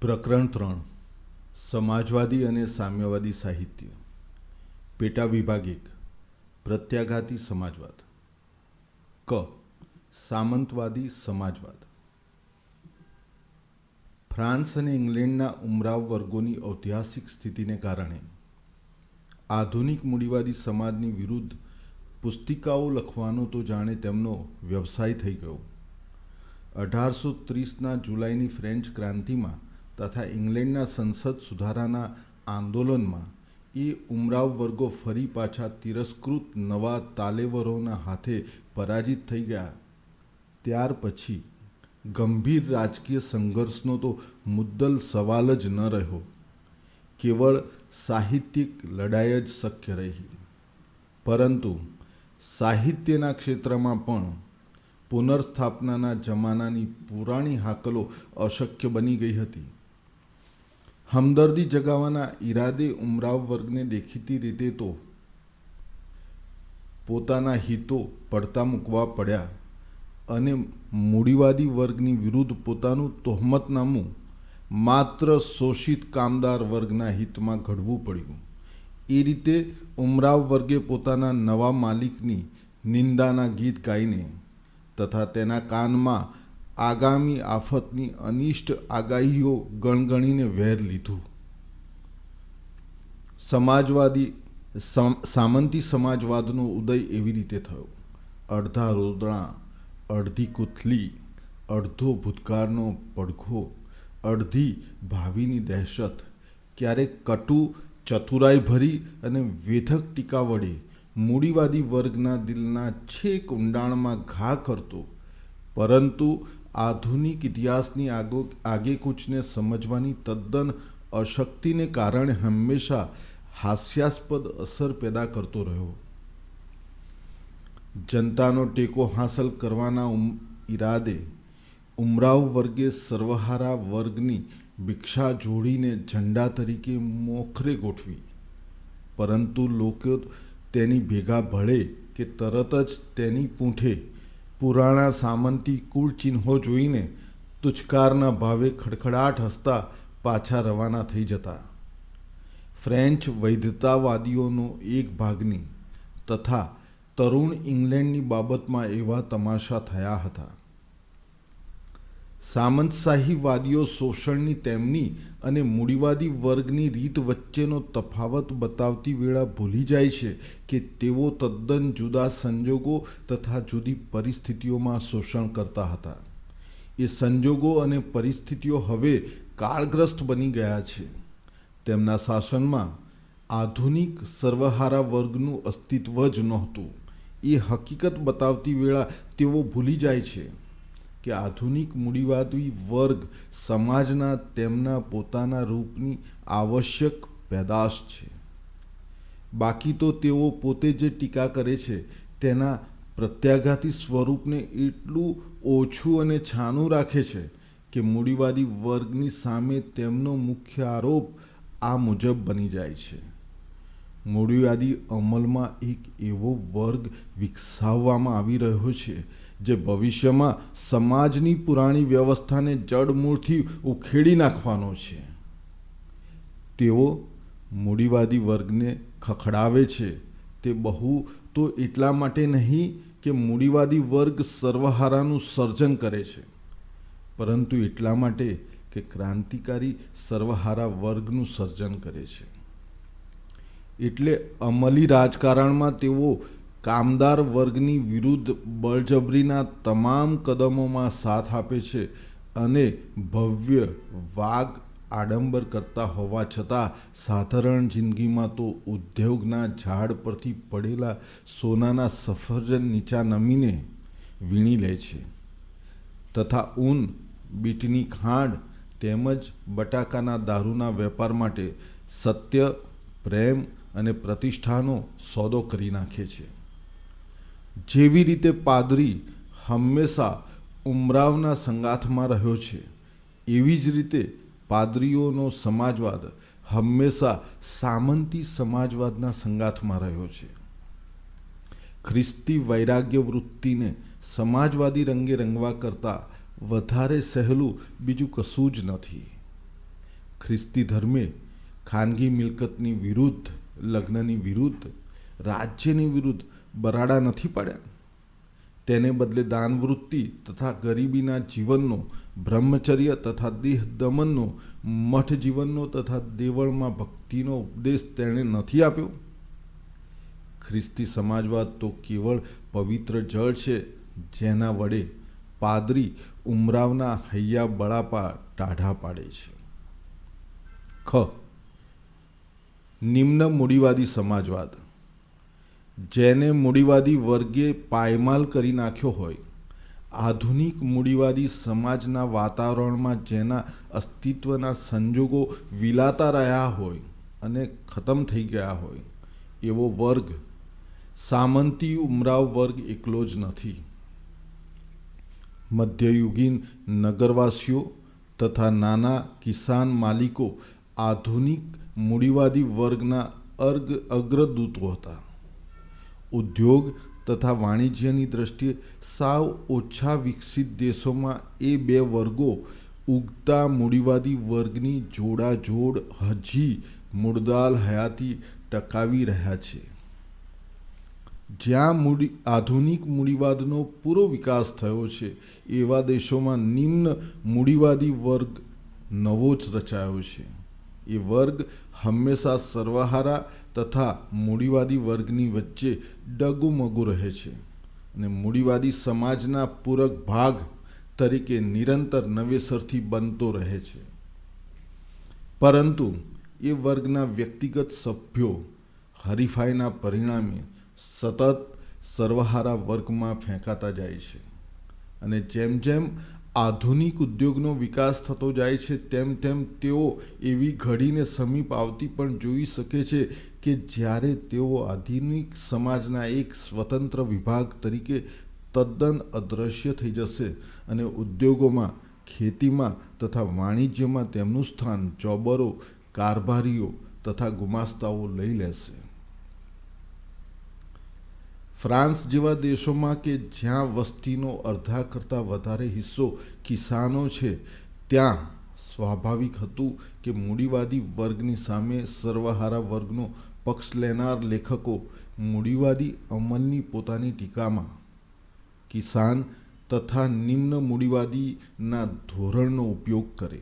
પ્રકરણ 3 સમાજવાદી અને સામ્યવાદી સાહિત્ય. પેટા વિભાગ 1 પ્રત્યાઘાતી સમાજવાદ. ક. સામંતવાદી સમાજવાદ. ફ્રાન્સ અને ઇંગ્લેન્ડના ઉમરાવ વર્ગોની ઐતિહાસિક સ્થિતિને કારણે આધુનિક મૂડીવાદી સમાજની વિરુદ્ધ પુસ્તિકાઓ લખવાનો તો જાણે તેમનો વ્યવસાય થઈ ગયો. 1830ના જુલાઈની ફ્રેન્ચ ક્રાંતિમાં તથા ઇંગ્લેન્ડના સંસદ સુધારાના આંદોલનમાં એ ઉમરાવ વર્ગો ફરી પાછા તિરસ્કૃત નવા તાલેવરોના હાથે પરાજિત થઈ ગયા. ત્યાર પછી ગંભીર રાજકીય સંઘર્ષનો તો મુદ્દલ સવાલ જ ન રહ્યો. કેવળ સાહિત્યિક લડાઈ જ શક્ય રહી. પરંતુ સાહિત્યના ક્ષેત્રમાં પણ પુનર્સ્થાપનાના જમાનાની પુરાણી હાકલો અશક્ય બની ગઈ હતી. હમદર્દી જગાવવાના ઈરાદે ઉમરાવ વર્ગને દેખીતી રીતે તો પોતાના હિતો પડતા મૂકવા પડ્યા અને મૂડીવાદી વર્ગની વિરુદ્ધ પોતાનું તહોમતનામું માત્ર શોષિત કામદાર વર્ગના હિતમાં ઘડવું પડ્યું. એ રીતે ઉમરાવ વર્ગે પોતાના નવા માલિકની નિંદાના ગીત ગાઈને તથા તેના કાનમાં આગામી આફતની અનિષ્ટ આગાહીઓ ગણગણીને વેર લીધું. સામંતી સમાજવાદનો ઉદય એવી રીતે થયો. અડધા રોદણા, અડધી કૂથલી, અડધો ભૂતકાળનો પડઘો, અડધી ભાવિની દહેશત, ક્યારેક કટુ ચતુરાઈ ભરી અને વેધક ટીકા વડે મૂડીવાદી વર્ગના દિલના છેક ઊંડાણમાં ઘા કરતો, પરંતુ આધુનિક ઇતિહાસની આગેકૂચને સમજવાની તદ્દન અશક્તિને કારણે હંમેશા હાસ્યાસ્પદ અસર પેદા કરતો રહ્યો. જનતાનો ટેકો હાંસલ કરવાના ઈરાદે ઉમરાવ વર્ગે સર્વહારા વર્ગની ભિક્ષા જોડીને ઝંડા તરીકે મોખરે ગોઠવી. પરંતુ લોકો તેની ભેગા ભળે કે તરત જ તેની પૂંઠે પુરાણા સામંતી કુળ ચિહ્નો જોઈને તુચકારના ભાવે ખડખડાટ હસતા પાછા રવાના થઈ જતા. ફ્રેન્ચ વૈધતાવાદીઓનો એક ભાગની તથા તરુણ ઇંગ્લેન્ડની બાબતમાં એવા તમાશા થયા હતા. સામંતશાહીવાદીઓ શોષણની તેમની અને મૂડીવાદી વર્ગની રીત વચ્ચેનો તફાવત બતાવતી વેળા ભૂલી જાય છે કે તેઓ તદ્દન જુદા સંજોગો તથા જુદી પરિસ્થિતિઓમાં શોષણ કરતા હતા. એ સંજોગો અને પરિસ્થિતિઓ હવે કાળગ્રસ્ત બની ગયા છે. તેમના શાસનમાં આધુનિક સર્વહારા વર્ગનું અસ્તિત્વ જ નહોતું. એ હકીકત બતાવતી વેળા તેઓ ભૂલી જાય છે કે આધુનિક મૂડીવાદી વર્ગ સમાજના તેમના પોતાના રૂપની આવશ્યક પેદાશ છે. બાકી તો તેઓ પોતે જે ટીકા કરે છે તેના પ્રત્યાઘાતી સ્વરૂપને એટલું ઓછું અને છાનું રાખે છે કે મૂડીવાદી વર્ગની સામે તેમનો મુખ્ય આરોપ આ મુજબ બની જાય છે: મૂડીવાદી અમલમાં એક એવો વર્ગ વિકસાવવામાં આવી રહ્યો છે જે ભવિષ્યમાં સમાજની પુરાણી વ્યવસ્થાને જડમૂળથી ઉખેડી નાખવાનો છે. તેઓ મૂડીવાદી વર્ગને ખખડાવે છે તે બહુ તો એટલા માટે નહીં કે મૂડીવાદી વર્ગ સર્વહારાનું સર્જન કરે છે, પરંતુ એટલા માટે કે ક્રાંતિકારી સર્વહારા વર્ગનું સર્જન કરે છે. એટલે અમલી રાજકારણમાં તેઓ કામદાર વર્ગની વિરુદ્ધ બળજબરીના તમામ કદમોમાં સાથ આપે છે અને ભવ્ય વાગ આડંબર કરતા હોવા છતાં સાધારણ જિંદગીમાં તો ઉદ્યોગના ઝાડ પરથી પડેલા સોનાના સફરજન નીચા નમીને વીણી લે છે તથા ઊન, બીટની ખાંડ તેમજ બટાકાના દારૂના વેપાર માટે સત્ય, પ્રેમ અને પ્રતિષ્ઠાનો સોદો કરી નાખે છે. જેવી રીતે પાદરી હંમેશા ઉમરાવના સંગાથમાં રહ્યો છે, એવી જ રીતે પાદરીઓનો સમાજવાદ હંમેશા સામંતી સમાજવાદના સંગાથમાં રહ્યો છે. ખ્રિસ્તી વૈરાગ્ય વૃત્તિને સમાજવાદી રંગે રંગવા કરતાં વધારે સહેલું બીજું કશું જ નથી. ખ્રિસ્તી ધર્મે ખાનગી મિલકતની વિરુદ્ધ, લગ્નની વિરુદ્ધ, રાજ્યની વિરુદ્ધ બરાડા નથી પાડ્યા. તેને બદલે દાનવૃત્તિ તથા ગરીબીના જીવનનો, બ્રહ્મચર્ય તથા દેહ દમનનો, મઠ જીવનનો તથા દેવળમાં ભક્તિનો ઉપદેશ તેણે નથી આપ્યો. ખ્રિસ્તી સમાજવાદ તો કેવળ પવિત્ર જળ છે, જેના વડે પાદરી ઉમરાવના હૈયા બળાપા ટાઢા પાડે છે. ખ. નિમ્ન મૂડીવાદી સમાજવાદ. જેને મૂડીવાદી વર્ગે પાયમાલ કરી નાખ્યો હોય, આધુનિક મૂડીવાદી સમાજના વાતાવરણમાં જેના અસ્તિત્વના સંજોગો વિલાતા રહ્યા હોય અને ખતમ થઈ ગયા હોય, એવો વર્ગ સામંતી ઉમરાવ વર્ગ એકલો જ નથી. મધ્યયુગીન નગરવાસીઓ તથા નાના કિસાન માલિકો આધુનિક મૂડીવાદી વર્ગના અગ્રદૂતો હતા. ઉદ્યોગ તથા વાણિજ્યની દ્રષ્ટિએ સાવ ઓછા વિકસિત દેશોમાં એ બે વર્ગો ઉગતા મૂડીવાદી વર્ગની જોડાજોડ હજી મુડદાલ હયાતી ટકાવી રહ્યા છે. જ્યાં આધુનિક મૂડીવાદનો પૂરો વિકાસ થયો છે, એવા દેશોમાં નિમ્ન મૂડીવાદી વર્ગ નવો જ રચાયો છે. એ વર્ગ હંમેશા સર્વહારા તથા મૂડીવાદી વર્ગની વચ્ચે ડગુમગુ રહે છે અને મૂડીવાદી સમાજના પૂરક ભાગ તરીકે નિરંતર નવેસરથી બનતો રહે છે. પરંતુ એ વર્ગના વ્યક્તિગત સભ્યો હરીફાઈના પરિણામે સતત સર્વહારા વર્ગમાં ફેંકાતા જાય છે અને જેમ જેમ આધુનિક ઉદ્યોગનો વિકાસ થતો જાય છે, તેમ તેમ તેઓ એવી ઘડીને સમીપ આવતી પણ જોઈ શકે છે કે જ્યારે તેઓ આધુનિક સમાજના એક સ્વતંત્ર વિભાગ તરીકે તદ્દન અદૃશ્ય થઈ જશે અને ઉદ્યોગોમાં, ખેતીમાં તથા વાણિજ્યમાં તેમનું સ્થાન ચોબરો, કારભારીઓ તથા ગુમાસ્તાઓ લઈ લેશે. ફ્રાન્સ જેવા દેશોમાં કે જ્યાં વસ્તીનો અડધા કરતાં વધારે હિસ્સો કિસાનો છે, ત્યાં સ્વાભાવિક હતું કે મૂડીવાદી વર્ગની સામે સર્વહારા વર્ગનો પક્ષ લેનાર લેખકો મૂડીવાદી અમલની પોતાની ટીકામાં કિસાન તથા નિમ્ન મૂડીવાદીના ધોરણનો ઉપયોગ કરે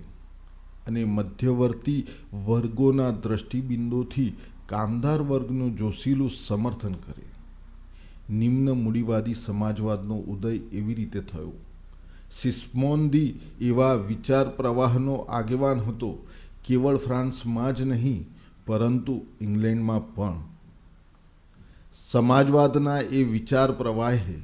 અને મધ્યવર્તી વર્ગોના દ્રષ્ટિબિંદુથી કામદાર વર્ગનું જોશીલું સમર્થન કરે. નિમ્ન મૂડીવાદી સમાજવાદનો ઉદય એવી રીતે થયો. સિસ્મોન દી એવા વિચાર પ્રવાહનો આગેવાન હતો, કેવળ ફ્રાન્સમાં જ નહીં પરંતુ ઇંગ્લેન્ડમાં પણ. સમાજવાદના એ વિચાર પ્રવાહે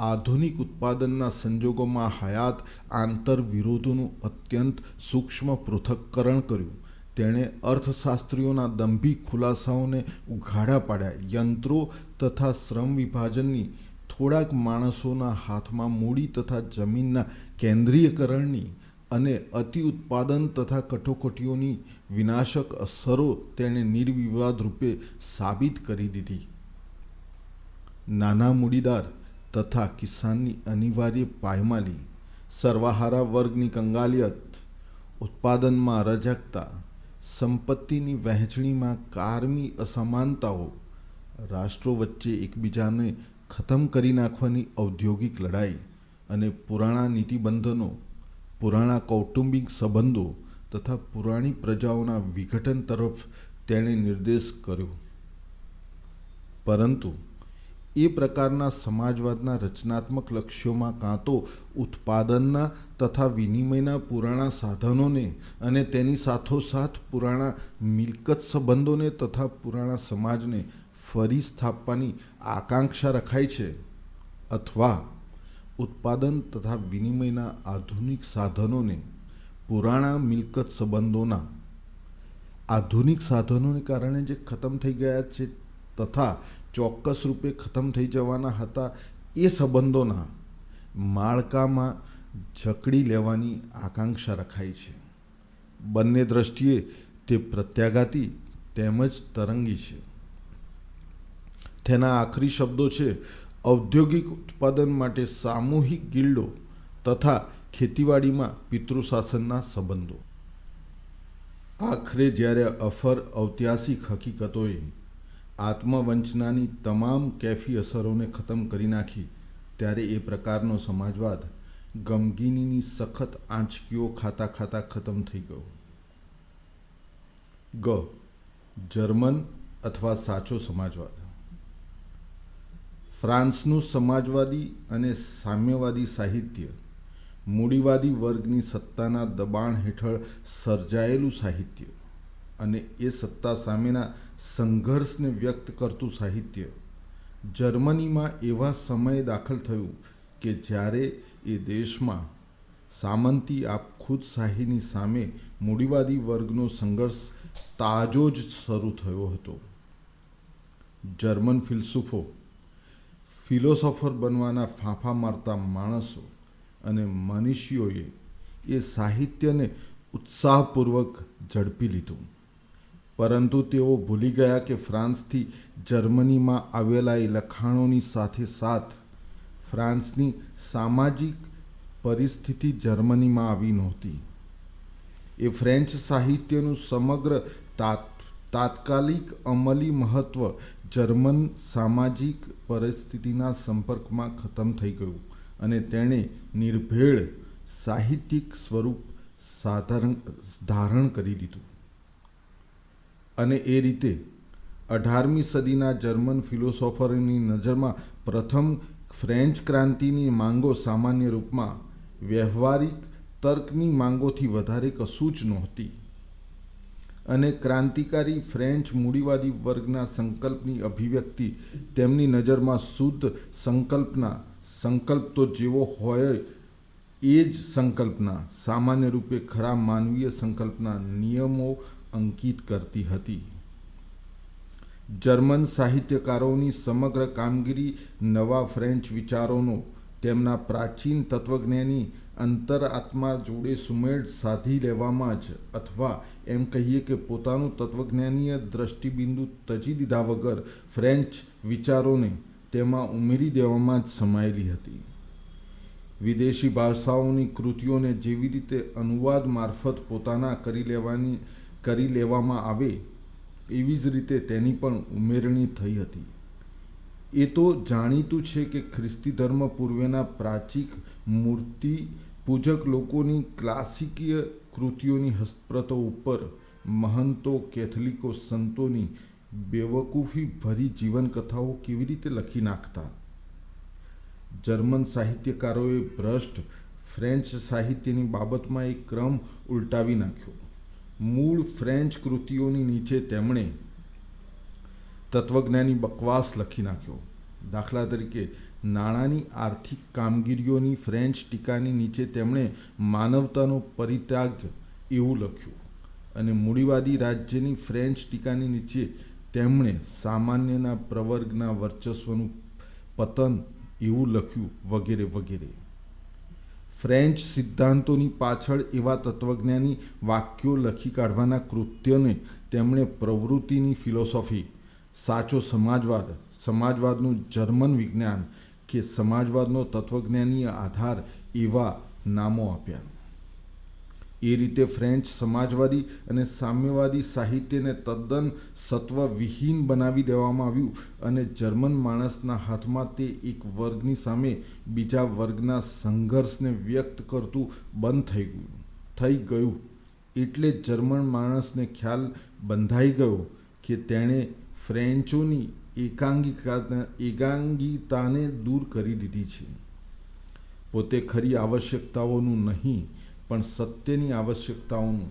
આધુનિક ઉત્પાદનના સંજોગોમાં હયાત આંતરવિરોધોનું અત્યંત સૂક્ષ્મ પૃથક્કરણ કર્યું. તેણે અર્થશાસ્ત્રીઓના દંભી ખુલાસાઓને ઉઘાડા પાડ્યા. યંત્રો તથા શ્રમ વિભાજનની, થોડાક માણસોના હાથમાં મૂડી તથા જમીનના કેન્દ્રીયકરણની અને અતિ ઉત્પાદન તથા કટોકટીઓની વિનાશક અસરો તેણે નિર્વિવાદ રૂપે સાબિત કરી દીધી. નાના મૂડીદાર તથા કિસાનની અનિવાર્ય પાયમાલી, સર્વહારા વર્ગની કંગાલિયત, ઉત્પાદનમાં અરાજકતા, સંપત્તિની વહેંચણીમાં કારમી અસમાનતાઓ, રાષ્ટ્રો વચ્ચે એકબીજાને ખતમ કરી નાખવાની ઔદ્યોગિક લડાઈ અને પુરાણા નીતિબંધનો, પુરાણા કૌટુંબિક સંબંધો તથા પુરાણી પ્રજાઓના વિઘટન તરફ તેણે નિર્દેશ કર્યો. પરંતુ એ પ્રકારના સમાજવાદના રચનાત્મક લક્ષ્યોમાં કાં તો ઉત્પાદનના તથા વિનિમયના પુરાણા સાધનોને અને તેની સાથોસાથ પુરાણા મિલકત સંબંધોને તથા પુરાણા સમાજને ફરી સ્થાપવાની આકાંક્ષા રખાય છે, અથવા ઉત્પાદન તથા વિનિમયના આધુનિક સાધનોને પુરાણા મિલકત સંબંધોના આધુનિક સાધનોને કારણે જે ખતમ થઈ ગયા છે તથા ચોક્કસ રૂપે ખતમ થઈ જવાના હતા એ સંબંધોના માળખામાં જકડી લેવાની આકાંક્ષા રખાય છે. બંને દ્રષ્ટિએ તે પ્રત્યાઘાતી તેમજ તરંગી છે. તેના આખરી શબ્દો છે ઔદ્યોગિક ઉત્પાદન માટે સામૂહિક ગિલ્ડો તથા ખેતીવાડીમાં પિતૃશાસનના સંબંધો. આખરે જ્યારે અફર ઐતિહાસિક હકીકતોએ આત્મવંચનાની તમામ કેફી અસરોને ખતમ કરી નાખી, ત્યારે એ પ્રકારનો સમાજવાદ ગમગીનીની સખત આંચકીઓ ખાતા ખાતા ખતમ થઈ ગયો. જર્મન અથવા સાચો સમાજવાદ. ફ્રાન્સનું સમાજવાદી અને સામ્યવાદી સાહિત્ય મૂડીવાદી વર્ગની સત્તાના દબાણ હેઠળ સર્જાયેલું સાહિત્ય અને એ સત્તા સામેના સંઘર્ષને વ્યક્ત કરતું સાહિત્ય જર્મનીમાં એવા સમયે દાખલ થયું કે જ્યારે એ દેશમાં સામંતી આપખુદશાહીની સામે મૂડીવાદી વર્ગનો સંઘર્ષ તાજો જ શરૂ થયો હતો. જર્મન ફિલોસોફર બનવાના ફાંફા મારતા માણસો અને મનીષીઓએ એ સાહિત્યને ઉત્સાહપૂર્વક ઝડપી લીધું, પરંતુ તેઓ ભૂલી ગયા કે ફ્રાન્સથી જર્મનીમાં આવેલા એ લખાણોની સાથે સાથ ફ્રાન્સની સામાજિક પરિસ્થિતિ જર્મનીમાં આવી નહોતી. એ ફ્રેન્ચ સાહિત્યનું સમગ્ર તાત્કાલિક અમલી મહત્વ જર્મન સામાજિક પરિસ્થિતિના સંપર્કમાં ખતમ થઈ ગયું અને તેણે નિર્ભેળ સાહિત્યિક સ્વરૂપ ધારણ કરી લીધું. અને એ રીતે 18મી સદીના જર્મન ફિલોસોફરોની નજરમાં પ્રથમ ફ્રેન્ચ ક્રાંતિની માંગો સામાન્ય રૂપમાં વ્યવહારિક તર્કની માંગોથી વધારે કશું જ નહોતી અને ક્રાંતિકારી ફ્રેન્ચ મૂડીવાદી વર્ગના સંકલ્પની અભિવ્યક્તિ તેમની નજરમાં શુદ્ધ સંકલ્પ તો જેવો હોય એ જ સંકલ્પના, સામાન્ય રૂપે ખરા માનવીય સંકલ્પના નિયમો અંકિત કરતી હતી. જર્મન સાહિત્યકારોની સમગ્ર કામગીરી નવા ફ્રેન્ચ વિચારોનો તેમના પ્રાચીન તત્વજ્ઞાની અંતરઆત્મા જોડે સુમેળ સાધી લેવામાં જ, અથવા એમ કહીએ કે પોતાનું તત્વજ્ઞાનીય દ્રષ્ટિબિંદુ તજી દીધા વગર ફ્રેન્ચ વિચારોને તેમાં ઉમેરી દેવામાં જ સમાયેલી હતી. વિદેશી ભાષાઓની કૃતિઓને જેવી રીતે અનુવાદ મારફત પોતાના કરી લેવામાં આવે એવી જ રીતે તેની પણ ઉમેરણી થઈ હતી. એ તો જાણીતું છે કે ખ્રિસ્તી ધર્મ પૂર્વેના પ્રાચીન મૂર્તિ પૂજક લોકોની ક્લાસિકીય કૃતિઓની હસ્તપ્રતો ઉપર મહંતો, કેથલિકો, સંતોની બેવકૂફી ભરી જીવનકથાઓ કેવી રીતે લખી નાખતા. જર્મન સાહિત્યકારોએ ભ્રષ્ટ ફ્રેન્ચ સાહિત્યની બાબતમાં એક ક્રમ ઉલટાવી નાખ્યો. મૂળ ફ્રેન્ચ કૃતિઓની નીચે તેમણે તત્વજ્ઞાની બકવાસ લખી નાખ્યો. દાખલા તરીકે નાણાંની આર્થિક કામગીરીઓની ફ્રેન્ચ ટીકાની નીચે તેમણે માનવતાનો પરિત્યાગ એવું લખ્યું અને મૂડીવાદી રાજ્યની ફ્રેન્ચ ટીકાની નીચે તેમણે સામાન્યના પ્રવર્ગના વર્ચસ્વનું પતન એવું લખ્યું, વગેરે વગેરે. ફ્રેન્ચ સિદ્ધાંતોની પાછળ એવા તત્વજ્ઞાની વાક્યો લખી કાઢવાના કૃત્યને તેમણે પ્રવૃત્તિની ફિલોસોફી, સાચો સમાજવાદ, સમાજવાદનું જર્મન વિજ્ઞાન કે સમાજવાદનો તત્વજ્ઞાનીય આધાર એવા નામો આપ્યા. એ રીતે ફ્રેન્ચ સમાજવાદી અને સામ્યવાદી સાહિત્યને તદ્દન સત્વવિહીન બનાવી દેવામાં આવ્યું અને જર્મન માણસના હાથમાં તે એક વર્ગની સામે બીજા વર્ગના સંઘર્ષને વ્યક્ત કરતું બંધ થઈ ગયું. એટલે જર્મન માણસને ખ્યાલ બંધાઈ ગયો કે તેણે ફ્રેન્ચોની એકાંગીતાને દૂર કરી દીધી છે. પોતે ખરી આવશ્યકતાઓનું નહીં પણ સત્યની આવશ્યકતાઓનું,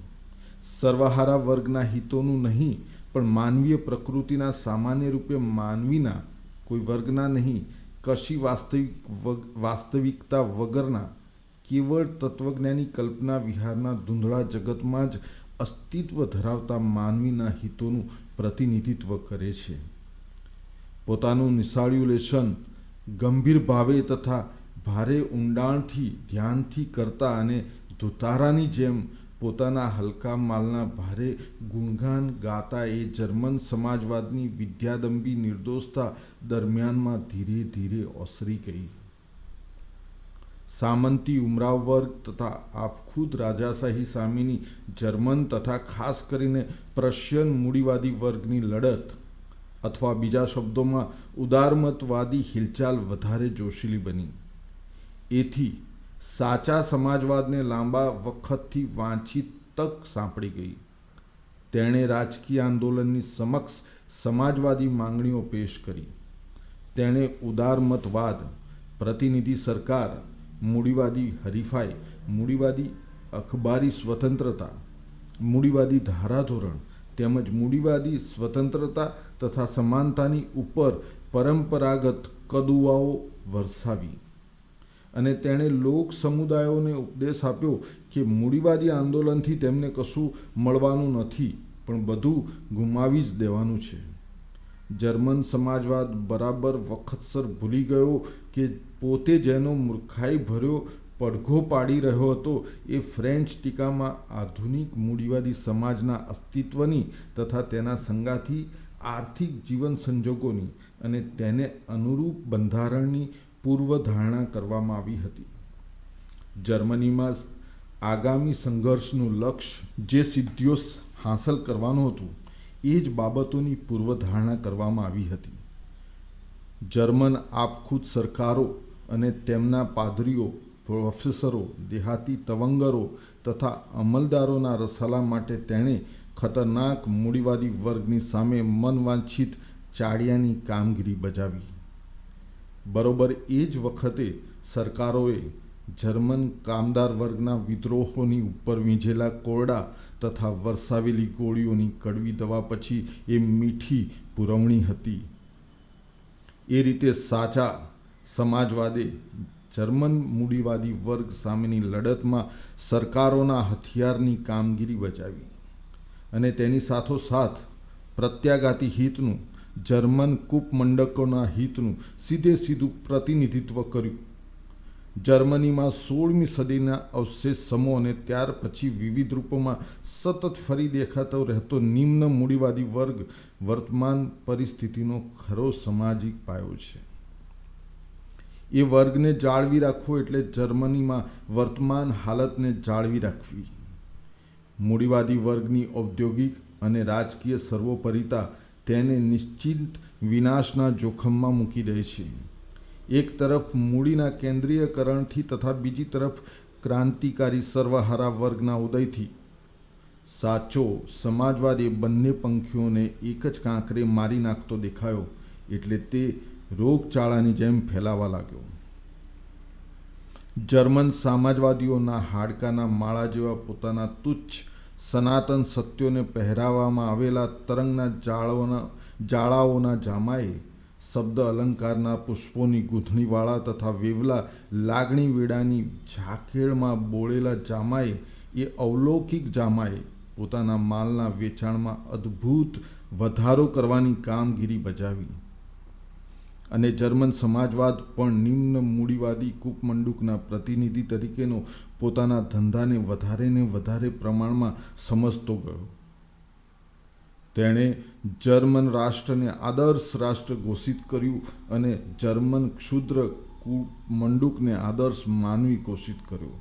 સર્વહારા વર્ગના હિતોનું નહીં પણ માનવીય પ્રકૃતિના સામાન્ય રૂપે માનવીના, કોઈ વર્ગના નહીં, કશી વાસ્તવિકતા વગરના કેવળ તત્વજ્ઞાની કલ્પના વિહારના ધૂંધળા જગતમાં જ અસ્તિત્વ ધરાવતા માનવીના હિતોનું પ્રતિનિધિત્વ કરે છે. પોતાનું નિશાળ્યું લેશન ગંભીર ભાવે તથા ભારે ઊંડાણથી ધ્યાનથી કરતા અને ધુતારાની જેમ પોતાના હલકા માલના ભારે ગુણગાન ગાતા એ જર્મન સમાજવાદની વિદ્યાદંભી નિર્દોષતા દરમિયાનમાં ધીરે ધીરે ઓસરી ગઈ. સામંતી ઉમરાવ વર્ગ તથા આપખુદ રાજાશાહી સામેની જર્મન તથા ખાસ કરીને પ્રશિયન મૂડીવાદી વર્ગની લડત અથવા બીજા શબ્દોમાં ઉદારમતવાદી હિલચાલ વધારે જોશીલી બની. એથી સાચા સમાજવાદને લાંબા વખતથી વાંચી તક સાંપડી ગઈ. તેણે રાજકીય આંદોલનની સમક્ષ સમાજવાદી માંગણીઓ પેશ કરી. તેણે ઉદારમતવાદ, પ્રતિનિધિ સરકાર, મૂડીવાદી હરીફાઈ, મૂડીવાદી અખબારી સ્વતંત્રતા, મૂડીવાદી ધારાધોરણ તેમજ મૂડીવાદી સ્વતંત્રતા તથા સમાનતાની ઉપર પરંપરાગત કદુઆઓ વરસાવી અને તેણે લોક સમુદાયોને ઉપદેશ આપ્યો કે મૂડીવાદી આંદોલનથી તેમને કશું મળવાનું નથી, પણ બધું ગુમાવી જ દેવાનું છે. જર્મન સમાજવાદ બરાબર વખતસર ભૂલી ગયો કે પોતે જેનો મૂર્ખાઈ ભર્યો પડઘો પાડી રહ્યો હતો એ ફ્રેન્ચ ટીકામાં આધુનિક મૂડીવાદી સમાજના અસ્તિત્વની તથા તેના સંગાથી આર્થિક જીવન સંજોગોની અને તેને અનુરૂપ બંધારણની પૂર્વધારણા કરવામાં આવી હતી. જર્મનીમાં આગામી સંઘર્ષનું લક્ષ્ય જે સિદ્ધિઓ હાંસલ કરવાનું હતું એ જ બાબતોની પૂર્વધારણા કરવામાં આવી હતી. જર્મન આપખુદ સરકારો અને તેમના પાદરીઓ, પ્રોફેસરો, દેહાતી તવંગરો તથા અમલદારોના રસાલા માટે તેણે ખતરનાક મૂડીવાદી વર્ગની સામે મનવાંછિત ચાડિયાની કામગીરી બજાવી. બરોબર એ જ વખતે સરકારોએ જર્મન કામદાર વર્ગના વિદ્રોહોની ઉપર વીંઝેલા કોરડા તથા વરસાવેલી ગોળીઓની કડવી દવા પછી એ મીઠી પુરવણી હતી. એ રીતે સાચા સમાજવાદે જર્મન મૂડીવાદી વર્ગ સામેની લડતમાં સરકારોના હથિયારની કામગીરી બજાવી અને તેની સાથોસાથ પ્રત્યાઘાતી હિતનું, જર્મન કૂપમંડકોના હિતનું સીધે સીધું પ્રતિનિધિત્વ કર્યું. જર્મનીમાં 16મી સદીના અવશેષ સમો અને ત્યાર પછી વિવિધ રૂપોમાં સતત ફરી દેખાતો રહેતો નિમ્ન મૂડીવાદી વર્ગ વર્તમાન પરિસ્થિતિનો ખરો સામાજિક પાયો છે. એ વર્ગને જાળવી રાખવો એટલે જર્મનીમાં વર્તમાન હાલતને જાળવી રાખવી. મૂડીવાદી વર્ગની ઔદ્યોગિક અને રાજકીય સર્વોપરિતા તેને નિશ્ચિત વિનાશના જોખમમાં મૂકી દે છે. એક તરફ મૂડીના કેન્દ્રીયકરણથી તથા બીજી તરફ ક્રાંતિકારી સર્વહારા વર્ગના ઉદયથી સાચો સમાજવાદ એ બંને પંખીઓને એક જ કાંકરે મારી નાખતો દેખાયો એટલે તે રોગચાળાની જેમ ફેલાવા લાગ્યો. જર્મન સમાજવાદીઓના હાડકાના માળા જેવા પોતાના તુચ્છ સનાતન સત્યોને પહેરાવવામાં આવેલા તરંગના જાળાઓના જામાએ, શબ્દ અલંકારના પુષ્પોની ગૂંથણીવાળા તથા વેવલા લાગણી વેડાની ઝાકેળમાં બોળેલા જામાએ, એ અવલૌકિક જામાએ પોતાના માલના વેચાણમાં અદ્ભુત વધારો કરવાની કામગીરી બજાવી અને જર્મન સમાજવાદ પણ નિમ્ન મૂડીવાદી કૂપમંડુકના પ્રતિનિધિ તરીકેનો પોતાના ધંધાને વધારે વધારે પ્રમાણમાં સમજતો ગયો. તેણે જર્મન રાષ્ટ્રને આદર્શ રાષ્ટ્ર ઘોષિત કર્યું અને જર્મન ક્ષુદ્ર કૂપમંડુકને આદર્શ માનવી ઘોષિત કર્યો.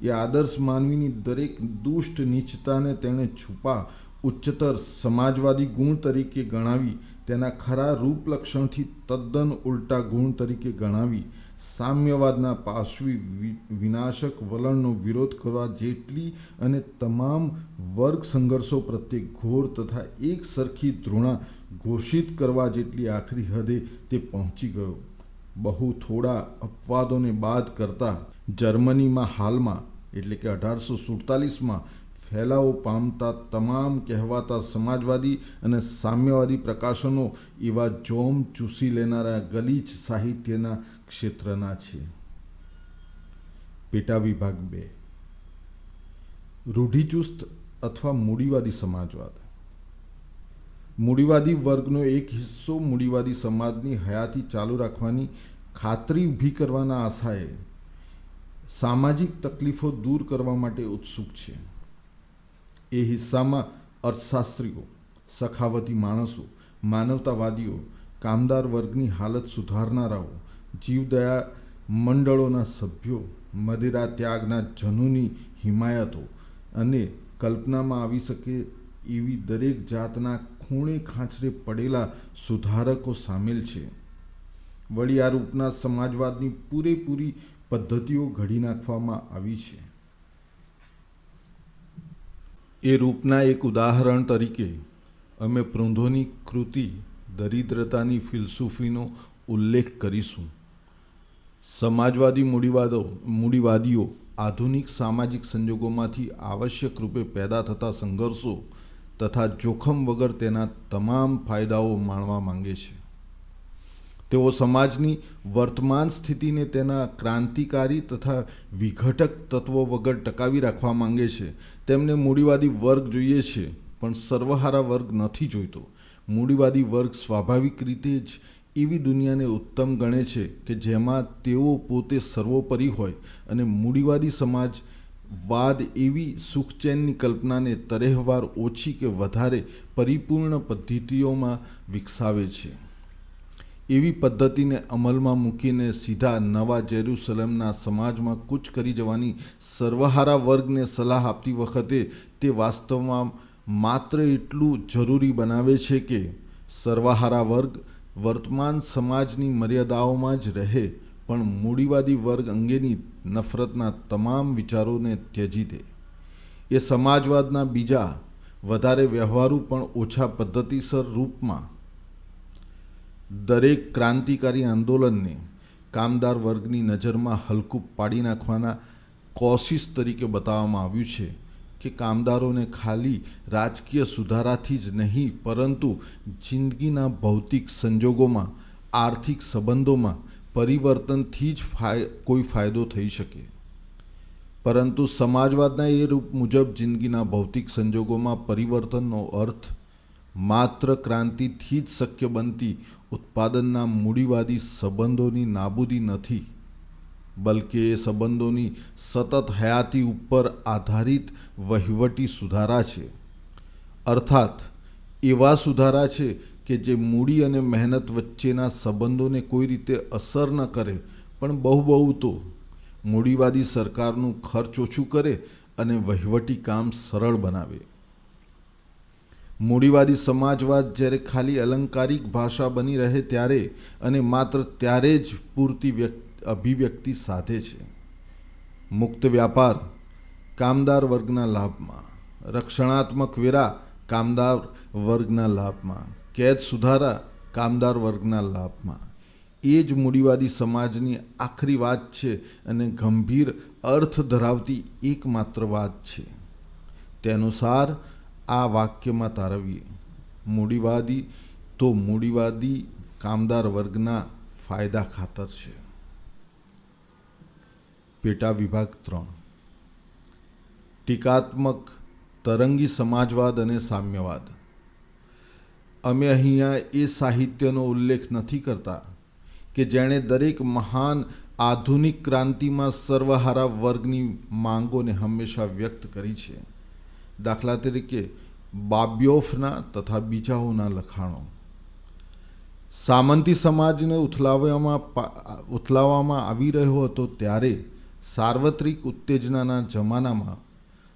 એ આદર્શ માનવીની દરેક દુષ્ટ નીચતાને તેણે છુપા ઉચ્ચતર સમાજવાદી ગુણ તરીકે ગણાવી, તેના ખરા રૂપલક્ષણથી તદ્દન ઉલટા ગુણ તરીકે ગણાવી, સામ્યવાદના પાશવી વિનાશક વલણનો વિરોધ કરવા જેટલી અને તમામ વર્ગ સંઘર્ષો પ્રત્યે ઘોર તથા એક સરખી ધૃણા ઘોષિત કરવા જેટલી આખરી હદે તે પહોંચી ગયો. બહુ થોડા અપવાદોને બાદ કરતાં જર્મનીમાં હાલમાં એટલે કે 1847માં ફેલાવો પામતા તમામ કહેવાતા સમાજવાદી અને સામ્યવાદી પ્રકાશનો એવા જોમ ચૂસી લેનારા ગલીચ સાહિત્યના ક્ષેત્રના છે. પેટા વિભાગ 2 રૂઢિચુસ્ત અથવા મૂડીવાદી સમાજવાદ. મૂડીવાદી વર્ગનો એક હિસ્સો મૂડીવાદી સમાજની હયાતી ચાલુ રાખવાની ખાતરી ઊભી કરવાના આશાએ સામાજિક તકલીફો દૂર કરવા માટે ઉત્સુક છે. એ હિસ્સામાં અર્થશાસ્ત્રીઓ, સખાવતી માણસો, માનવતાવાદીઓ, કામદાર વર્ગની હાલત સુધારનારાઓ, જીવદયા મંડળોના સભ્યો, મદિરા ત્યાગના જનૂની હિમાયતો અને કલ્પનામાં આવી શકે એવી દરેક જાતના ખૂણે ખાંચરે પડેલા સુધારકો સામેલ છે. વળી આ રૂપના સમાજવાદની પૂરેપૂરી પદ્ધતિઓ ઘડી નાખવામાં આવી છે. એ રૂપના એક ઉદાહરણ તરીકે અમે પ્રુંધોની કૃતિ દરિદ્રતાની ફિલસૂફીનો ઉલ્લેખ કરીશું. સમાજવાદી મૂડીવાદીઓ આધુનિક સામાજિક સંજોગોમાંથી આવશ્યક રૂપે પેદા થતા સંઘર્ષો તથા જોખમ વગર તેના તમામ ફાયદાઓ માણવા માંગે છે. તેઓ સમાજની વર્તમાન સ્થિતિને તેના ક્રાંતિકારી તથા વિઘટક તત્વો વગર ટકાવી રાખવા માંગે છે. તેમને મૂડીવાદી વર્ગ જોઈએ છે, પણ સર્વહારા વર્ગ નથી જોઈતો. મૂડીવાદી વર્ગ સ્વાભાવિક રીતે જ એવી દુનિયાને ઉત્તમ ગણે છે કે જેમાં તેઓ પોતે સર્વોપરી હોય, અને મૂડીવાદી સમાજવાદ એવી સુખચેનની કલ્પનાને તરેહવાર ઓછી કે વધારે પરિપૂર્ણ પદ્ધતિઓમાં વિકસાવે છે. એવી પદ્ધતિને અમલમાં મૂકીને સીધા નવા જેરુસલેમના સમાજમાં કૂચ કરી જવાની સર્વહારા વર્ગને સલાહ આપતી વખતે તે વાસ્તવમાં માત્ર એટલું જરૂરી બનાવે છે કે સર્વહારા વર્ગ વર્તમાન સમાજની મર્યાદાઓમાં જ રહે, પણ મૂડીવાદી વર્ગ અંગેની નફરતના તમામ વિચારોને ત્યજી દે. એ સમાજવાદના બીજા વધારે વ્યવહારુ પણ ઓછા પદ્ધતિસર રૂપમાં દરેક ક્રાંતિકારી આંદોલનને કામદાર વર્ગની નજરમાં હલકું પાડી નાખવાના કોશિશ તરીકે બતાવવામાં આવ્યું છે કે કામદારોને ખાલી રાજકીય સુધારાથી જ નહીં, પરંતુ જિંદગીના ભૌતિક સંજોગોમાં, આર્થિક સંબંધોમાં પરિવર્તનથી જ કોઈ ફાયદો થઈ શકે. પરંતુ સમાજવાદના એ રૂપ મુજબ જિંદગીના ભૌતિક સંજોગોમાં પરિવર્તનનો અર્થ માત્ર ક્રાંતિથી જ શક્ય બનતી ઉત્પાદનના મૂડીવાદી સંબંધોની નાબૂદી નથી, બલકે એ સંબંધોની સતત હયાતી ઉપર આધારિત વહીવટી સુધારા છે. અર્થાત એવા સુધારા છે કે જે મૂડી અને મહેનત વચ્ચેના સંબંધોને કોઈ રીતે અસર ન કરે, પણ બહુ તો મૂડીવાદી સરકારનું ખર્ચ ઓછું કરે અને વહીવટી કામ સરળ બનાવે. મૂડીવાદી સમાજવાદ જ્યારે ખાલી અલંકારિક ભાષા બની રહે ત્યારે, અને માત્ર ત્યારે જ પૂરતી અભિવ્યક્તિ સાધે છે. મુક્ત વ્યાપાર કામદાર વર્ગના લાભમાં, રક્ષણાત્મક વેરા કામદાર વર્ગના લાભમાં, કેદ સુધારા કામદાર વર્ગના લાભમાં. એ જ મૂડીવાદી સમાજની આખરી વાત છે અને ગંભીર અર્થ ધરાવતી એકમાત્ર વાત છે. તેનો સાર આ વાક્યમાં તારવીએ: મૂડીવાદી કામદાર વર્ગના ફાયદા ખાતર છે. પેટા વિભાગ 3: ટીકાત્મક તરંગી સમાજવાદ અને સામ્યવાદ. અમે અહીંયા એ સાહિત્યનો ઉલ્લેખ નથી કરતા કે જેણે દરેક મહાન આધુનિક ક્રાંતિમાં સર્વહારા વર્ગની માંગોને હંમેશા વ્યક્ત કરી છે. દાખલા તરીકે બાબ્યોફના તથા બીજાઓના લખાણો. સામંતી સમાજને ઉથલાવવામાં આવી રહ્યો હતો ત્યારે સાર્વત્રિક ઉત્તેજનાના જમાનામાં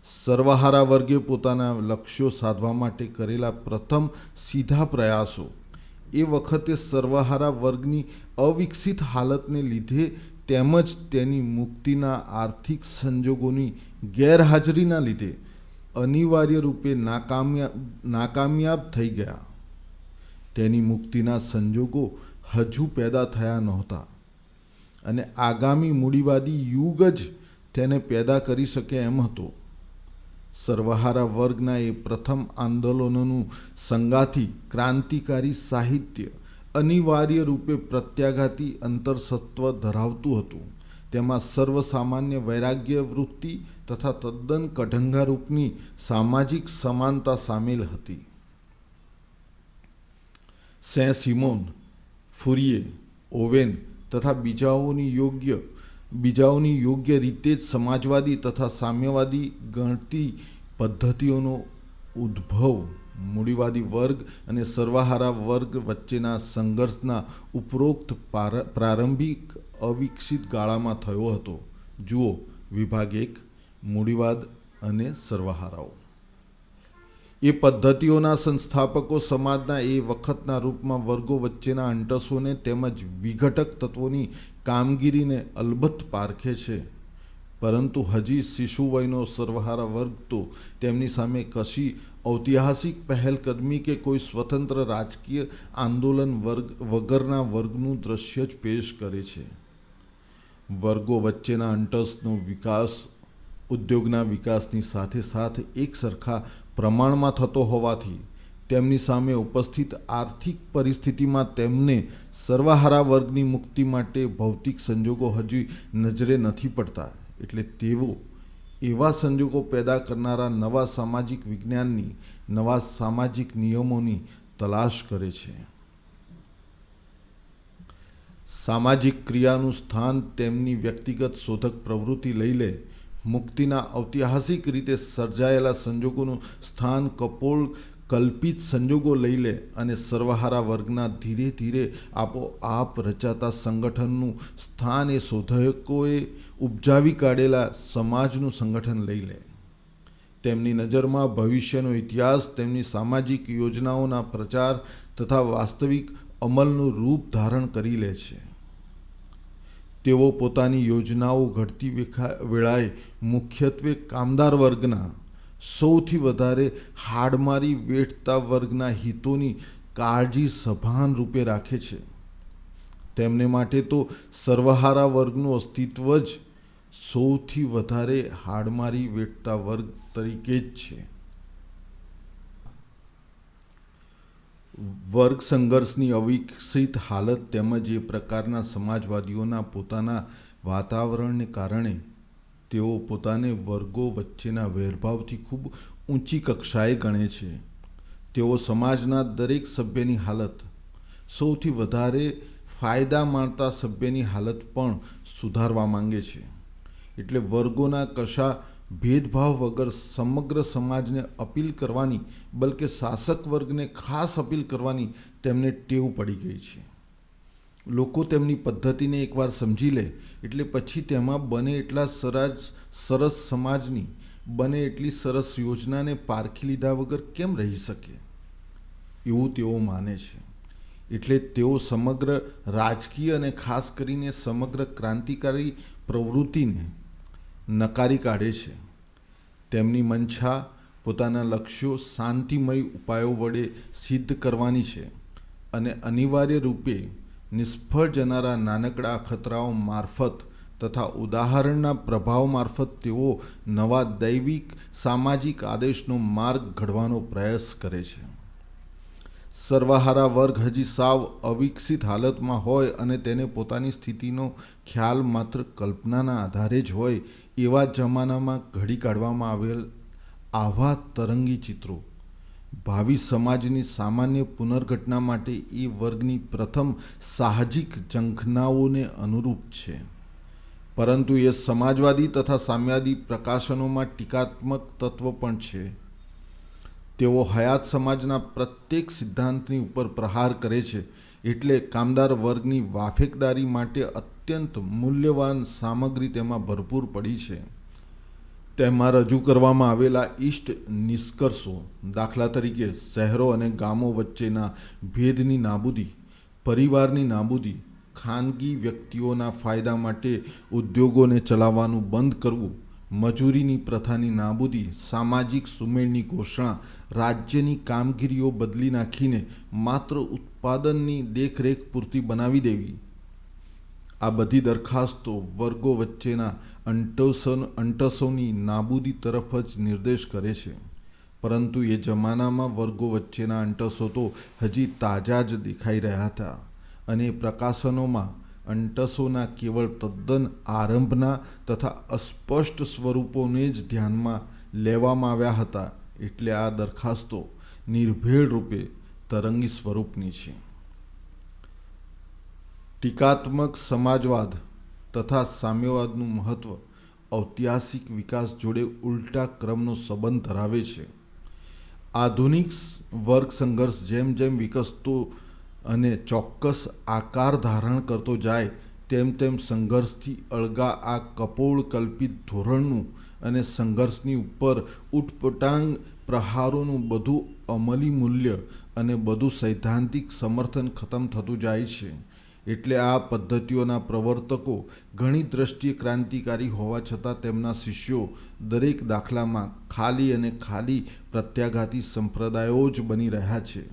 સર્વહારા વર્ગે પોતાના લક્ષ્યો સાધવા માટે કરેલા પ્રથમ સીધા પ્રયાસો એ વખતે સર્વહારા વર્ગની અવિકસિત હાલતને લીધે તેમજ તેની મુક્તિના આર્થિક સંજોગોની ગેરહાજરીના લીધે અનિવાર્ય રૂપે નાકામયાબ થઈ ગયા. તેની મુક્તિના સંજોગો હજુ પેદા થયા નહોતા અને આગામી મૂડીવાદી યુગ જ તેને પેદા કરી શકે એમ હતો. સર્વહારા વર્ગના એ પ્રથમ આંદોલનોનું સંગાથી ક્રાંતિકારી સાહિત્ય અનિવાર્ય રૂપે પ્રત્યાઘાતી અંતરસત્વ ધરાવતું હતું. તેમાં સર્વસામાન્ય વૈરાગ્ય વૃત્તિ તથા તદ્દન કઢંગા રૂપની સામાજિક સમાનતા સામેલ હતી. સેન્ટ સિમોન, ફુરિયે, ઓવેન તથા બીજાઓની યોગ્ય રીતે જ સમાજવાદી તથા સામ્યવાદી ગણતી પદ્ધતિઓનો ઉદ્ભવ મૂડીવાદી વર્ગ અને સર્વહારા વર્ગ વચ્ચેના સંઘર્ષના ઉપરોક્ત પ્રારંભિક અવિકસિત ગાળામાં થયો હતો, જુઓ વિભાગ 1 મૂડીવાદ અને સર્વહારાઓ. એ પદ્ધતિઓના સંસ્થાપકો સમાજના એ વખતના રૂપમાં વર્ગો વચ્ચેના અંટસોને તેમજ વિઘટક તત્વોની કામગીરીને અલબત્ત પારખે છે, પરંતુ હજી શિશુવયનો સર્વહારા વર્ગ તો તેમની સામે કશી ઐતિહાસિક પહેલકદમી કે કોઈ સ્વતંત્ર રાજકીય આંદોલન વગરના વર્ગનું દ્રશ્ય જ પેશ કરે છે. વર્ગો વચ્ચેના અંટસનો વિકાસ ઉદ્યોગના વિકાસની સાથે સાથે એક સરખા પ્રમાણમાં થતો હોવાથી તેમની સામે ઉપસ્થિત આર્થિક પરિસ્થિતિમાં તેમને સર્વહારા વર્ગની મુક્તિ માટે ભૌતિક સંજોગો હજી નજરે નથી પડતા. એટલે તેઓ એવા સંજોગો પેદા કરનારા નવા સામાજિક વિજ્ઞાનની, નવા સામાજિક નિયમોની તલાશ કરે છે. સામાજિક ક્રિયાનું સ્થાન તેમની વ્યક્તિગત શોધક પ્રવૃત્તિ લઈ લે, મુક્તિના ઐતિહાસિક રીતે સર્જાયેલા સંજોગોનું સ્થાન કપોળ કલ્પિત સંજોગો લઈ લે અને સર્વહારા વર્ગના ધીરે ધીરે આપોઆપ રચાતા સંગઠનનું સ્થાન એ શોધકોએ ઉપજાવી કાઢેલા સમાજનું સંગઠન લઈ લે. તેમની નજરમાં ભવિષ્યનો ઇતિહાસ તેમની સામાજિક યોજનાઓના પ્રચાર તથા વાસ્તવિક અમલનું રૂપ ધારણ કરી લે છે. તેઓ પોતાની યોજનાઓ ઘડતી વેળાએ મુખ્યત્વે કામદાર વર્ગના, સૌથી વધારે હાડમારી વેઠતા વર્ગના હિતોની કાળજી સભાન રૂપે રાખે છે. તેમને માટે તો સર્વહારા વર્ગનું અસ્તિત્વ જ સૌથી વધારે હાડમારી વેઠતા વર્ગ તરીકે જ છે. વર્ગ સંઘર્ષની અવિકસિત હાલત તેમજ એ પ્રકારના સમાજવાદીઓના પોતાના વાતાવરણને કારણે તેઓ પોતાને વર્ગો વચ્ચેના વેરભાવથી ખૂબ ઊંચી કક્ષાએ ગણે છે. તેઓ સમાજના દરેક સભ્યની હાલત, સૌથી વધારે ફાયદા માણતા સભ્યની હાલત પણ સુધારવા માંગે છે. એટલે વર્ગોના કશા ભેદભાવ વગર સમગ્ર સમાજને અપીલ કરવાની, બલકે શાસક વર્ગને ખાસ અપીલ કરવાની તેમને ટેવ પડી ગઈ છે. લોકો તેમની પદ્ધતિને એકવાર સમજી લે એટલે પછી તેમાં બને એટલા સરસ સમાજની, બને એટલી સરસ યોજનાને પારખી લીધા વગર કેમ રહી શકે, એવું તેઓ માને છે. એટલે તેઓ સમગ્ર રાજકીય અને ખાસ કરીને સમગ્ર ક્રાંતિકારી પ્રવૃત્તિને નકારી કાઢે છે. તેમની મંશા પોતાના લક્ષ્યો શાંતિમય ઉપાયો વડે સિદ્ધ કરવાની છે અને અનિવાર્ય રૂપે નિષ્ફળ જનારા નાનકડા અખતરાઓ મારફત તથા ઉદાહરણના પ્રભાવ મારફત તેઓ નવા દૈવિક સામાજિક આદેશનો માર્ગ ઘડવાનો પ્રયાસ કરે છે. સર્વહારા વર્ગ હજી સાવ અવિકસિત હાલતમાં હોય અને તેને પોતાની સ્થિતિનો ખ્યાલ માત્ર કલ્પનાના આધારે જ હોય એવા જમાનામાં ઘડી કાઢવામાં આવેલ આવા તરંગી ચિત્રો ભાવિ સમાજની સામાન્ય પુનર્ઘટના માટે એ વર્ગની પ્રથમ સાહજિક ઝંખનાઓને અનુરૂપ છે. પરંતુ એ સમાજવાદી તથા સામ્યવાદી પ્રકાશનોમાં ટીકાત્મક તત્વ પણ છે. તેઓ હયાત સમાજના પ્રત્યેક સિદ્ધાંતની ઉપર પ્રહાર કરે છે. એટલે કામદાર વર્ગની વાફેકદારી માટે અત્યંત મૂલ્યવાન સામગ્રી તેમાં ભરપૂર પડી છે. તેમાં રજૂ કરવામાં આવેલા ઇષ્ટ નિષ્કર્ષો, દાખલા તરીકે શહેરો અને ગામો વચ્ચેના ભેદની નાબૂદી, પરિવારની નાબૂદી, ખાનગી વ્યક્તિઓના ફાયદા માટે ઉદ્યોગોને ચલાવવાનું બંધ કરવું, મજૂરીની પ્રથાની નાબૂદી, સામાજિક સુમેળની ઘોષણા, રાજ્યની કામગીરીઓ બદલી નાખીને માત્ર ઉત્પાદનની દેખરેખ પૂરતી બનાવી દેવી, આ બધી દરખાસ્તો વર્ગો વચ્ચેના અંટસોની નાબૂદી તરફ જ નિર્દેશ કરે છે. પરંતુ એ જમાનામાં વર્ગો વચ્ચેના અંટસો તો હજી તાજા જ દેખાઈ રહ્યા હતા અને પ્રકાશનોમાં અંટસોના કેવળ તદ્દન આરંભના તથા અસ્પષ્ટ સ્વરૂપોને જ ધ્યાનમાં લેવામાં આવ્યા હતા. એટલે આ દરખાસ્તો નિર્ભેળ રૂપે તરંગી સ્વરૂપની છે. ટીકાત્મક સમાજવાદ તથા સામ્યવાદનું મહત્વ ઐતિહાસિક વિકાસ જોડે ઉલટા ક્રમનો સંબંધ ધરાવે છે. આધુનિક વર્ગ સંઘર્ષ જેમ જેમ વિકસતો અને ચોક્કસ આકાર ધારણ કરતો જાય તેમ તેમ સંઘર્ષથી અળગા આ કપોળ કલ્પિત ધોરણનું અને સંઘર્ષની ઉપર ઉટપટાંગ પ્રહારોનું બધું અમલી મૂલ્ય અને બધું સૈદ્ધાંતિક સમર્થન ખતમ થતું જાય છે. એટલે આ પદ્ધતિઓના પ્રવર્તકો ઘણી દ્રષ્ટિએ ક્રાંતિકારી હોવા છતાં તેમના શિષ્યો દરેક દાખલામાં ખાલી અને ખાલી પ્રત્યાઘાતી સંપ્રદાયો જ બની રહ્યા છે.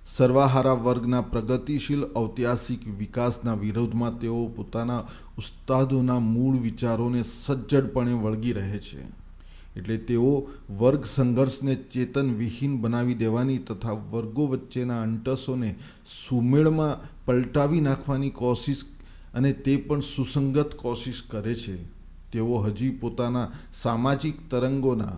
સર્વાહારા વર્ગના પ્રગતિશીલ ઐતિહાસિક વિકાસના વિરોધમાં તેઓ પોતાના ઉસ્તાદોના મૂળ વિચારોને સજ્જડપણે વળગી રહે છે. એટલે તેઓ વર્ગ સંઘર્ષને ચેતનવિહીન બનાવી દેવાની તથા વર્ગો વચ્ચેના અંટસોને સુમેળમાં પલટાવી નાખવાની કોશિશ, અને તે પણ સુસંગત કોશિશ કરે છે. તેઓ હજી પોતાના સામાજિક તરંગોના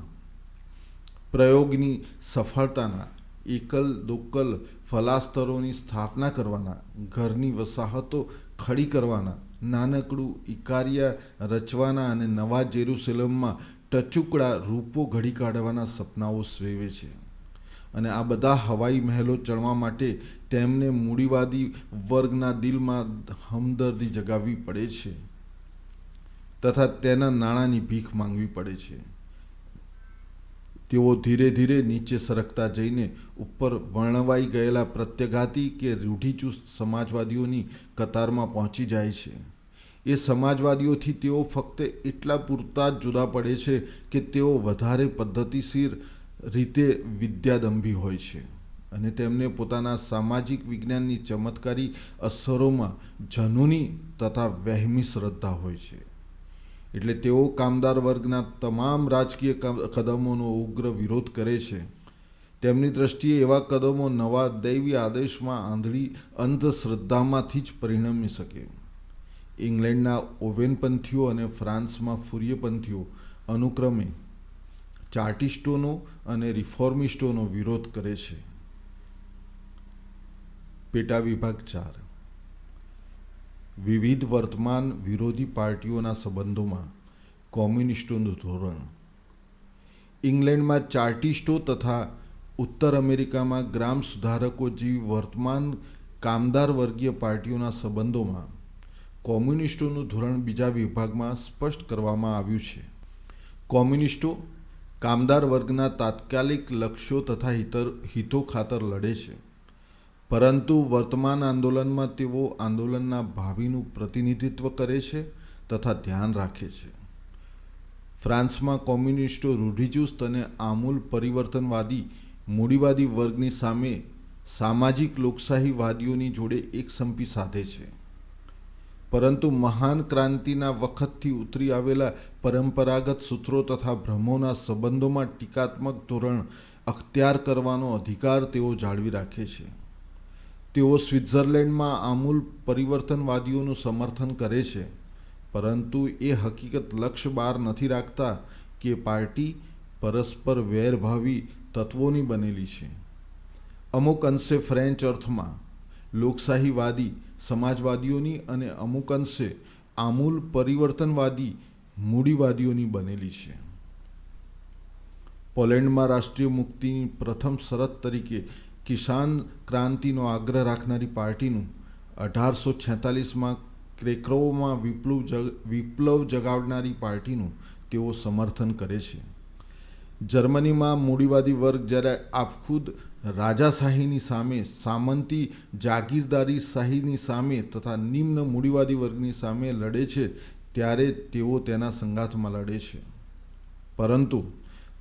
પ્રયોગની સફળતાના એકલ દોકલ ફલાસ્તરોની સ્થાપના કરવાના, ઘરની વસાહતો ખડી કરવાના, નાનકડું ઇકારિયા રચવાના અને નવા જેરુસલેમમાં ટચુકડા રૂપો ઘડી કાઢવાના સપનાઓ સેવે છે. અને આ બધા હવાઈ મહેલો ચણવા માટે તેમને મૂડીવાદી વર્ગના દિલમાં હમદર્દી જગાવવી પડે છે તથા તેના નાણાંની ભીખ માંગવી પડે છે. તેઓ ધીરે ધીરે નીચે સરકતા જઈને ઉપર વર્ણવાઈ ગયેલા પ્રત્યાઘાતી કે રૂઢિચુસ્ત સમાજવાદીઓની કતારમાં પહોંચી જાય છે. એ સમાજવાદીઓથી તેઓ ફક્ત એટલા પૂરતા જ જુદા પડે છે કે તેઓ વધારે પદ્ધતિશીલ રીતે વિદ્યાદંભી હોય છે અને તેમને પોતાના સામાજિક વિજ્ઞાનની ચમત્કારી અસરોમાં જનૂની તથા વહેમી શ્રદ્ધા હોય છે. એટલે તેઓ કામદાર વર્ગના તમામ રાજકીય કદમોનો ઉગ્ર વિરોધ કરે છે. તેમની દ્રષ્ટિએ એવા કદમો નવા દૈવી આદેશમાં આંધળી અંધશ્રદ્ધામાંથી જ પરિણમી શકે. ઇંગ્લેન્ડના ઓવેનપંથીઓ અને ફ્રાન્સમાં ફુરિયરપંથીઓ અનુક્રમે ચાર્ટિસ્ટોનો અને રિફોર્મિસ્ટોનો વિરોધ કરે છે. પેટા વિભાગ 4. વિવિધ વર્તમાન વિરોધી પાર્ટીઓના સંબંધોમાં કોમ્યુનિસ્ટોનું ધોરણ. ઇંગ્લેન્ડમાં ચાર્ટિસ્ટો તથા ઉત્તર અમેરિકામાં ગ્રામ સુધારકો જેવી વર્તમાન કામદાર વર્ગીય પાર્ટીઓના સંબંધોમાં કોમ્યુનિસ્ટોનું ધોરણ બીજા વિભાગમાં સ્પષ્ટ કરવામાં આવ્યું છે. કોમ્યુનિસ્ટો કામદાર વર્ગના તાત્કાલિક લક્ષ્યો તથા હિતો ખાતર લડે છે, પરંતુ વર્તમાન આંદોલનમાં તેઓ આંદોલનના ભાવિનું પ્રતિનિધિત્વ કરે છે તથા ધ્યાન રાખે છે. ફ્રાન્સમાં કોમ્યુનિસ્ટો રૂઢિચુસ્ત અને આમૂલ પરિવર્તનવાદી મૂડીવાદી વર્ગની સામે સામાજિક લોકશાહીવાદીઓની જોડે એકસંપી સાધે છે, પરંતુ મહાન ક્રાંતિના વખતથી ઉતરી આવેલા પરંપરાગત સૂત્રો તથા ભ્રમોના સંબંધોમાં ટીકાત્મક ધોરણ અખ્તિયાર કરવાનો અધિકાર તેઓ જાળવી રાખે છે. તેઓ સ્વિટ્ઝરલેન્ડમાં આમૂલ પરિવર્તનવાદીઓનું સમર્થન કરે છે, પરંતુ એ હકીકત લક્ષ્ય બહાર નથી રાખતા કે પાર્ટી પરસ્પર વેરભાવી તત્વોની બનેલી છે. અમુક અંશે ફ્રેન્ચ અર્થમાં લોકશાહીવાદી સમાજવાદીઓની અને અમુક અંશે આમૂલ પરિવર્તનવાદી મૂડીવાદીઓની બનેલી છે. પોલેન્ડમાં રાષ્ટ્રીય મુક્તિની પ્રથમ શરત તરીકે કિસાન ક્રાંતિનો આગ્રહ રાખનારી પાર્ટીનું 1846માં ક્રેકોવમાં વિપ્લવ જગાવનારી પાર્ટીનું તેઓ સમર્થન કરે છે. જર્મનીમાં મૂડીવાદી વર્ગ જ્યારે આપખુદ રાજાશાહીની સામે, સામંતી જાગીરદારીશાહીની સામે તથા નિમ્ન મૂડીવાદી વર્ગની સામે લડે છે, ત્યારે તેઓ તેના સંગાથમાં લડે છે. પરંતુ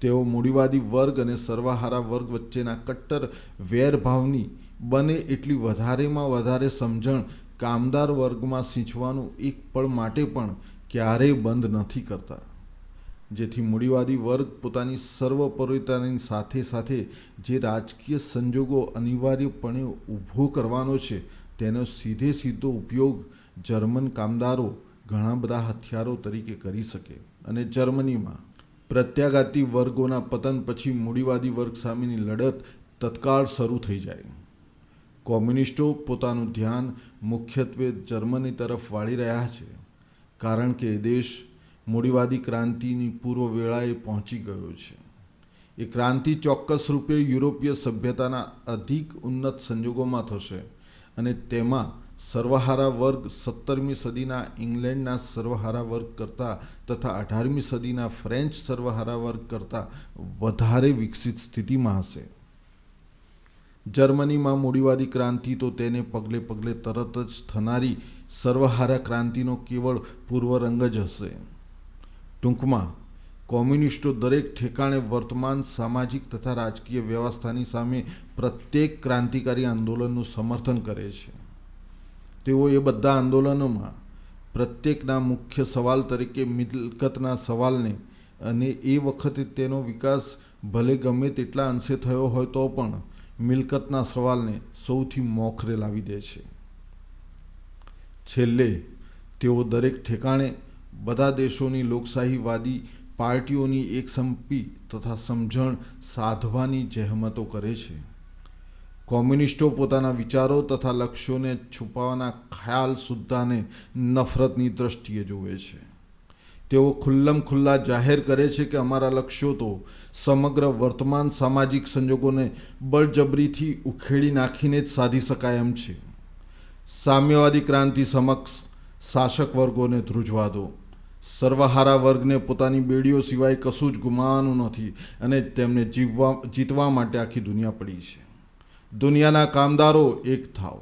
તેઓ મૂડીવાદી વર્ગ અને સર્વહારા વર્ગ વચ્ચેના કટ્ટર વેરભાવની બને એટલી વધારેમાં વધારે સમજણ કામદાર વર્ગમાં સિંચવાનું એક પળ માટે પણ ક્યારેય બંધ નથી કરતા, જેથી મૂડીવાદી વર્ગ પોતાની સર્વોપરિતાની સાથે સાથે જે રાજકીય સંજોગો અનિવાર્યપણે ઊભો કરવાનો છે તેનો સીધો ઉપયોગ જર્મન કામદારો ઘણા બધા હથિયારો તરીકે કરી શકે અને જર્મનીમાં પ્રત્યાઘાતી વર્ગોના પતન પછી મૂડીવાદી વર્ગ સામેની લડત તત્કાળ શરૂ થઈ જાય. કોમ્યુનિસ્ટો પોતાનું ધ્યાન મુખ્યત્વે જર્મની તરફ વાળી રહ્યા છે, કારણ કે એ દેશ મૂડીવાદી ક્રાંતિની પૂર્વ વેળાએ પહોંચી ગયો છે. એ ક્રાંતિ ચોક્કસ રૂપે યુરોપીય સભ્યતાના અધિક ઉન્નત સંજોગોમાં થશે અને તેમાં સર્વહારા વર્ગ 17મી સદીના ઇંગ્લેન્ડના સર્વહારા વર્ગ કરતાં તથા 18મી સદીના ફ્રેન્ચ સર્વહારા વર્ગ કરતાં વધારે વિકસિત સ્થિતિમાં હશે. જર્મનીમાં મૂડીવાદી ક્રાંતિ તો તેને પગલે પગલે તરત જ થનારી સર્વહારા ક્રાંતિનો કેવળ પૂર્વરંગ જ હશે. ટૂંકમાં કોમ્યુનિસ્ટો દરેક ઠેકાણે વર્તમાન સામાજિક તથા રાજકીય વ્યવસ્થાની સામે પ્રત્યેક ક્રાંતિકારી આંદોલનનું સમર્થન કરે છે. તેઓ એ બધા આંદોલનોમાં પ્રત્યેકના મુખ્ય સવાલ તરીકે મિલકતના સવાલને અને એ વખતે તેનો વિકાસ ભલે ગમે તેટલા અંશે થયો હોય તો પણ મિલકતના સવાલને સૌથી મોખરે લાવી દે છે. છેલ્લે તેઓ દરેક ઠેકાણે બધા દેશોની લોકશાહીવાદી પાર્ટીઓની એકસંપી તથા સમજણ સાધવાની જહેમતો કરે છે. કોમ્યુનિસ્ટો પોતાના વિચારો તથા લક્ષ્યોને છુપાવવાના ખ્યાલ સુદ્ધાને નફરતની દ્રષ્ટિએ જુએ છે. તેઓ ખુલ્લમ ખુલ્લા જાહેર કરે છે કે અમારા લક્ષ્યો તો સમગ્ર વર્તમાન સામાજિક સંજોગોને બળજબરીથી ઉખેડી નાખીને જ સાધી શકાય એમ છે. સામ્યવાદી ક્રાંતિ સમક્ષ શાસક વર્ગોને ધ્રુજવા દો. સર્વહારા વર્ગને પોતાની બેડીઓ સિવાય કશું જ ગુમાવવાનું નથી અને તેમને જીતવા માટે આખી દુનિયા પડી છે. દુનિયાના કામદારો એક થાવ.